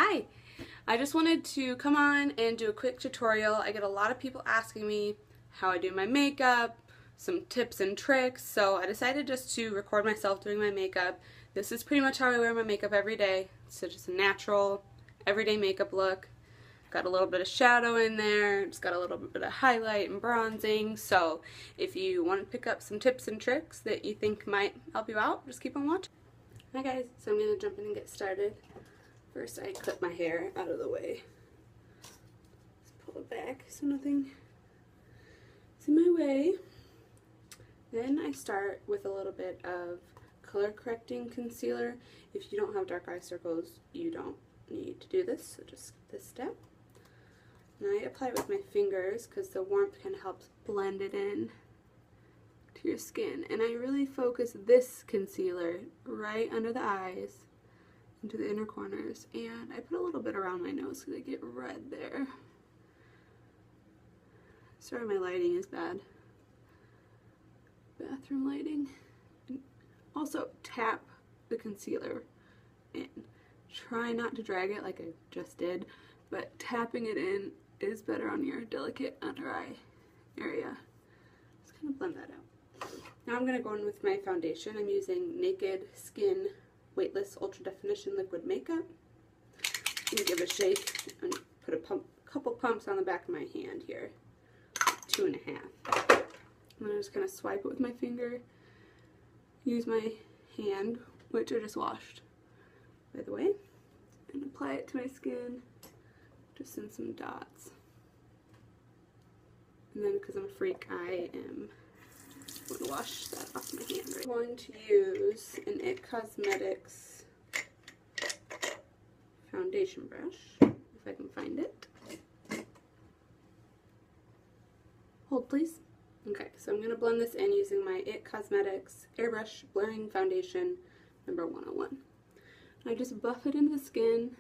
Hi! I just wanted to come on and do a quick tutorial. I get a lot of people asking me how I do my makeup, some tips and tricks, so I decided just to record myself doing my makeup. This is pretty much how I wear my makeup every day. So just a natural, everyday makeup look. Got a little bit of shadow in there, just got a little bit of highlight and bronzing, so if you want to pick up some tips and tricks that you think might help you out, just keep on watching. Hi guys, so I'm going to jump in and get started. First I clip my hair out of the way. Just pull it back so nothing is in my way. Then I start with a little bit of color correcting concealer. If you don't have dark eye circles, you don't need to do this, so just skip this step. And I apply it with my fingers because the warmth kind of helps blend it in to your skin. And I really focus this concealer right under the eyes, into the inner corners, and I put a little bit around my nose because I get red there. Sorry my lighting is bad. Bathroom lighting. And also tap the concealer in. Try not to drag it like I just did, but tapping it in is better on your delicate under eye area. Just kind of blend that out. Now I'm going to go in with my foundation. I'm using Naked Skin Weightless Ultra Definition Liquid Makeup. I'm going to give it a shake and put a couple pumps on the back of my hand here. 2.5. And then I'm just going to swipe it with my finger. Use my hand, which I just washed, by the way, and apply it to my skin, just in some dots. And then, because I'm a freak, I am going to wash that off my hand. I'm going to use an IT Cosmetics foundation brush, if I can find it. Hold, please. Okay, so I'm going to blend this in using my IT Cosmetics Airbrush Blurring Foundation number 101. I just buff it into the skin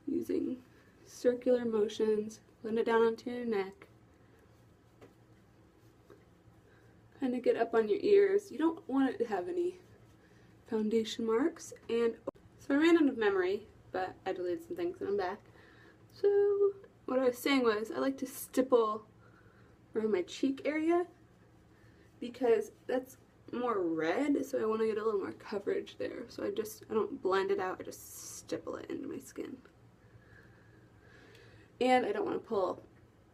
using circular motions, blend it down onto your neck. Kind of get up on your ears. You don't want it to have any foundation marks. And so I ran out of memory, but I deleted some things and I'm back. So what I was saying was I like to stipple around my cheek area because that's more red, so I want to get a little more coverage there. So I don't blend it out, I just stipple it into my skin. And I don't want to pull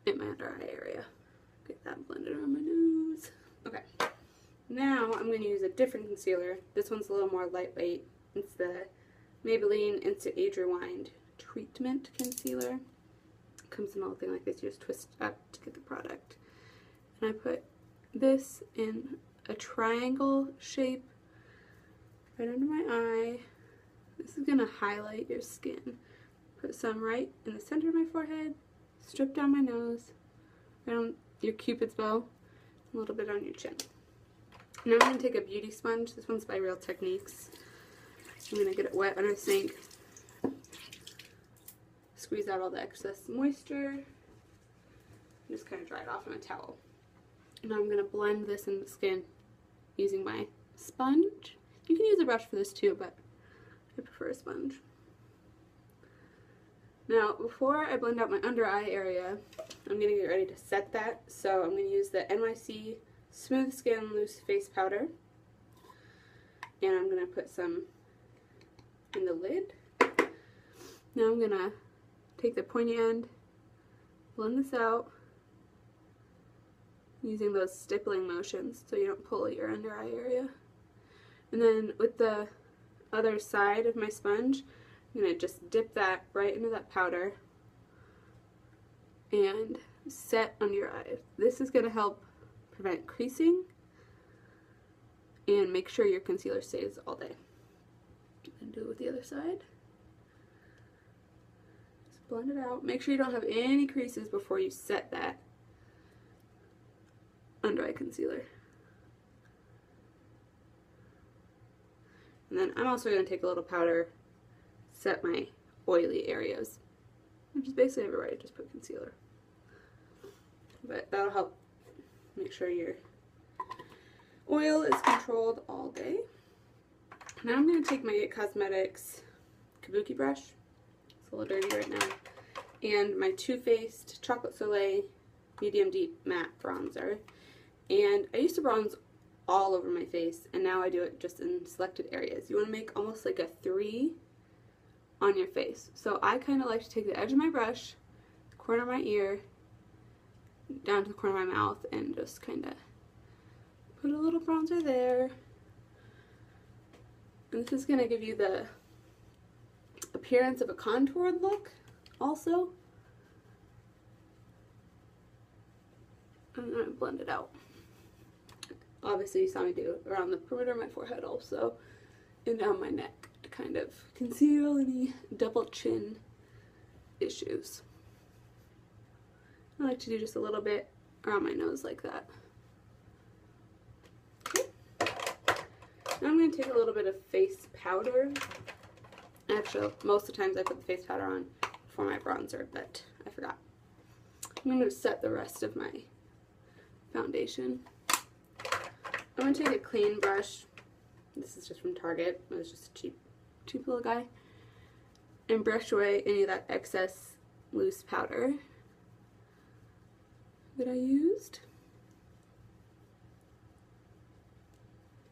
in my under eye area. Get that blended around my nose. Okay, now I'm going to use a different concealer. This one's a little more lightweight. It's the Maybelline Instant Age Rewind Treatment Concealer. It comes in a little thing like this. You just twist up to get the product. And I put this in a triangle shape right under my eye. This is going to highlight your skin. Put some right in the center of my forehead, strip down my nose, right on your cupid's bow, a little bit on your chin. Now I'm going to take a beauty sponge. This one's by Real Techniques. I'm going to get it wet under the sink. Squeeze out all the excess moisture. Just kind of dry it off on a towel. Now I'm going to blend this in the skin using my sponge. You can use a brush for this too, but I prefer a sponge. Now, before I blend out my under eye area, I'm going to get ready to set that. So I'm going to use the NYC Smooth Skin Loose Face Powder. And I'm going to put some in the lid. Now I'm going to take the pointy end, blend this out using those stippling motions so you don't pull your under eye area. And then with the other side of my sponge, I'm going to just dip that right into that powder and set under your eyes. This is going to help prevent creasing and make sure your concealer stays all day. And do it with the other side. Just blend it out. Make sure you don't have any creases before you set that under eye concealer. And then I'm also going to take a little powder, set my oily areas, which is basically everywhere I just put concealer. But that'll help make sure your oil is controlled all day. Now I'm going to take my IT Cosmetics Kabuki brush It's a little dirty right now. And my Too Faced Chocolate Soleil Medium Deep Matte Bronzer. And I used to bronze all over my face, and now I do it just in selected areas. You want to make almost like a 3 on your face. So I kind of like to take the edge of my brush, the corner of my ear, down to the corner of my mouth, and just kind of put a little bronzer there. And this is going to give you the appearance of a contoured look also. I'm going to blend it out. Obviously you saw me do it around the perimeter of my forehead also, and down my neck to kind of conceal any double chin issues. I like to do just a little bit around my nose like that. Okay. Now I'm going to take a little bit of face powder. Actually, most of the times I put the face powder on before my bronzer, but I forgot. I'm going to set the rest of my foundation. I'm going to take a clean brush. This is just from Target. It was just a cheap little guy. And brush away any of that excess loose powder that I used.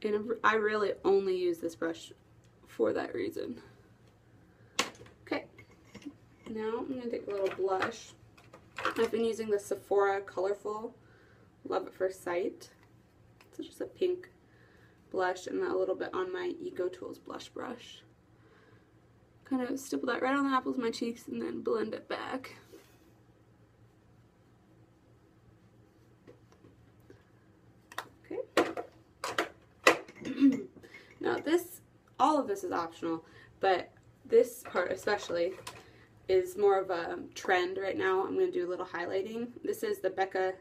And I really only use this brush for that reason. Okay. Now I'm going to take a little blush. I've been using the Sephora Colorful Love at First Sight. It's just a pink blush, and a little bit on my Eco Tools blush brush. Kind of stipple that right on the apples of my cheeks and then blend it back. Okay. Now all of this is optional, but this part especially is more of a trend right now. I'm going to do a little highlighting. This is the Becca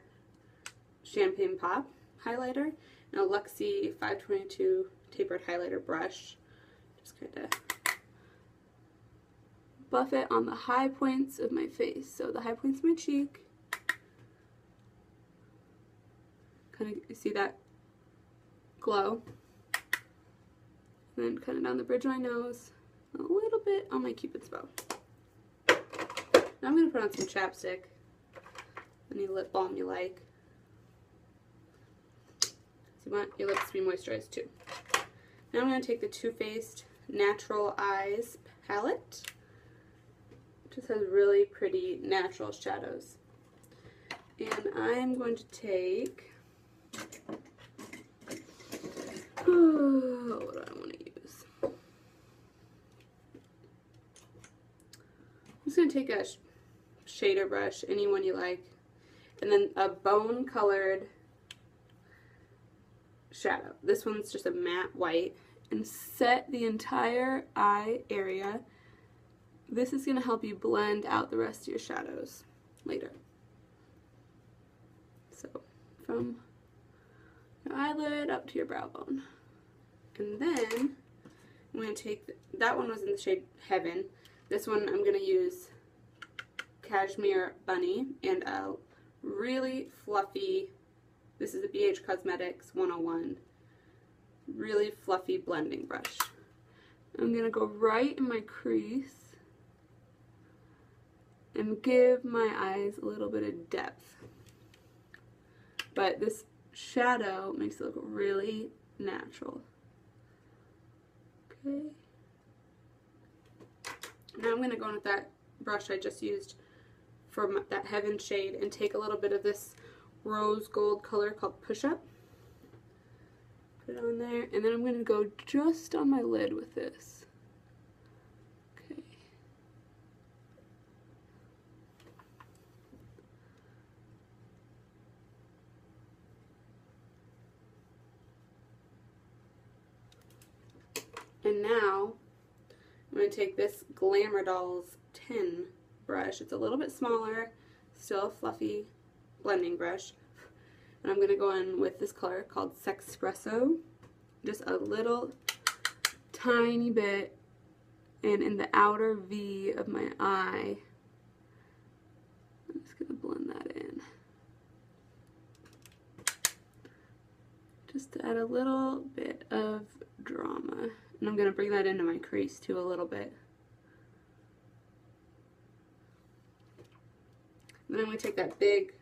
Champagne Pop highlighter and a Luxie 522 tapered highlighter brush. Just kind of buff it on the high points of my face. So the high points of my cheek. Kind of see that glow. And then kind of down the bridge of my nose. A little bit on my Cupid's bow. Now I'm going to put on some chapstick. Any lip balm you like. You want your lips to be moisturized too. Now I'm going to take the Too Faced Natural Eyes palette. It just has really pretty natural shadows. And I'm going to take, what do I want to use? I'm just going to take a shader brush, any one you like, and then a bone colored shadow. This one's just a matte white, and set the entire eye area. This is going to help you blend out the rest of your shadows later. So from your eyelid up to your brow bone. And then I'm going to take, that one was in the shade Heaven. This one I'm going to use Cashmere Bunny and a really fluffy, this is a BH Cosmetics 101, really fluffy blending brush. I'm going to go right in my crease and give my eyes a little bit of depth. But this shadow makes it look really natural. Okay. Now I'm going to go in with that brush I just used for that Heaven shade and take a little bit of this rose gold color called Push Up. Put it on there, and then I'm going to go just on my lid with this. Okay. And now I'm going to take this Glamour Dolls 10 brush. It's a little bit smaller, still a fluffy blending brush. And I'm going to go in with this color called Sexpresso. Just a little tiny bit, and in the outer V of my eye. I'm just going to blend that in. Just to add a little bit of drama. And I'm going to bring that into my crease too a little bit. Then I'm going to take that big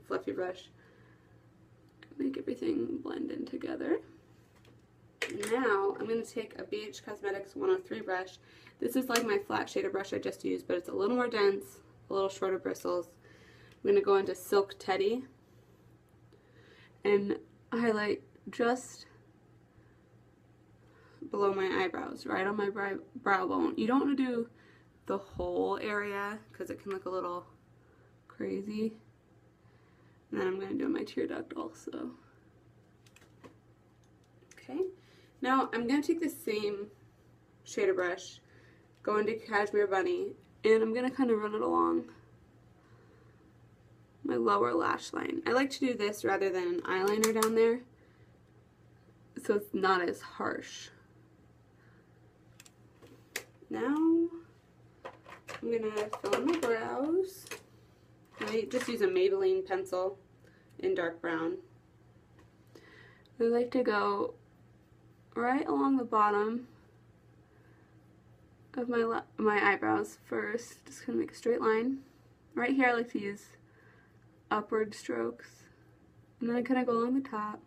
fluffy brush and make everything blend in together. And now I'm going to take a BH Cosmetics 103 brush. This is like my flat shader brush I just used, but it's a little more dense, a little shorter bristles. I'm going to go into Silk Teddy and highlight just below my eyebrows, right on my brow bone. You don't want to do the whole area because it can look a little crazy. And then I'm going to do my tear duct also. Okay, now I'm going to take the same shader brush, go into Cashmere Bunny, and I'm going to kind of run it along my lower lash line. I like to do this rather than an eyeliner down there, so it's not as harsh. Now I'm going to fill in my brows. I just use a Maybelline pencil in dark brown. I like to go right along the bottom of my eyebrows first. Just kind of make a straight line. Right here I like to use upward strokes. And then I kind of go along the top.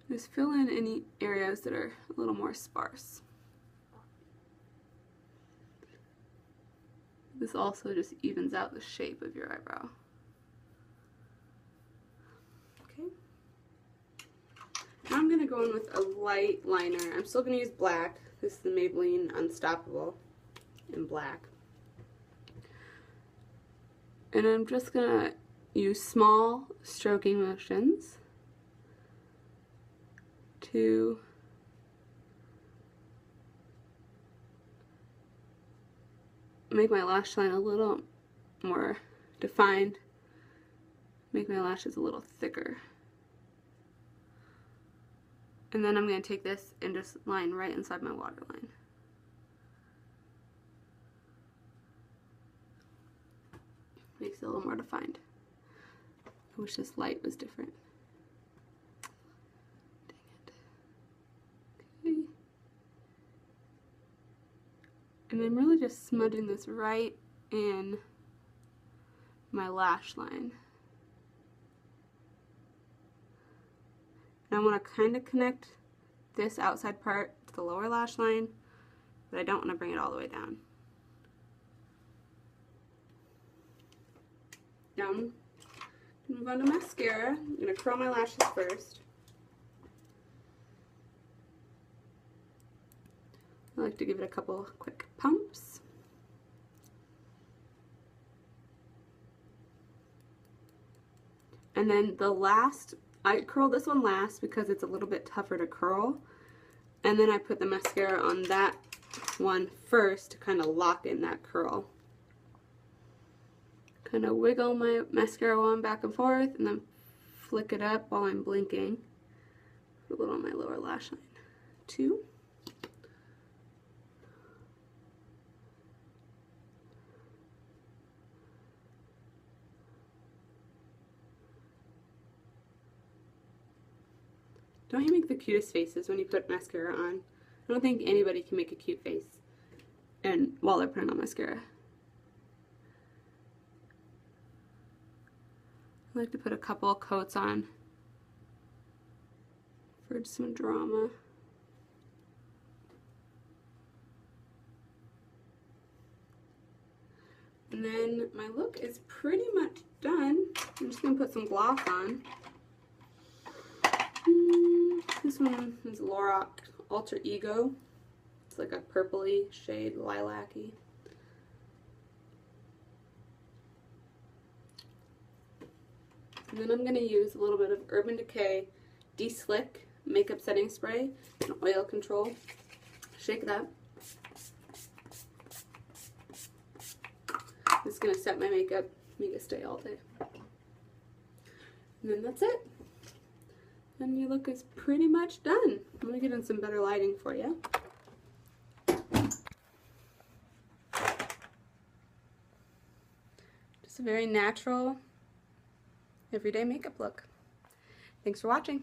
Just fill in any areas that are a little more sparse. This also just evens out the shape of your eyebrow. Okay. Now I'm going to go in with a light liner. I'm still going to use black. This is the Maybelline Unstoppable in black. And I'm just going to use small stroking motions to make my lash line a little more defined, make my lashes a little thicker. And then I'm going to take this and just line right inside my waterline. Makes it a little more defined. I wish this light was different. Dang it. Okay. And I'm really just smudging this right in my lash line. And I want to kind of connect this outside part to the lower lash line, but I don't want to bring it all the way down. Now I'm going to move on to mascara. I'm going to curl my lashes first. I like to give it a couple quick pumps. And then the last, I curl this one last because it's a little bit tougher to curl. And then I put the mascara on that one first to kind of lock in that curl. Kind of wiggle my mascara wand back and forth and then flick it up while I'm blinking. Put a little on my lower lash line. 2. Don't you make the cutest faces when you put mascara on? I don't think anybody can make a cute face and while they're putting on mascara. I like to put a couple coats on for some drama. And then my look is pretty much done. I'm just going to put some gloss on. This one is Lorac Alter Ego. It's like a purpley shade, lilac-y. And then I'm going to use a little bit of Urban Decay De-Slick Makeup Setting Spray and Oil Control. Shake that. This is going to set my makeup, make it stay all day. And then that's it. And your look is pretty much done. Let me get in some better lighting for you. Just a very natural, everyday makeup look. Thanks for watching.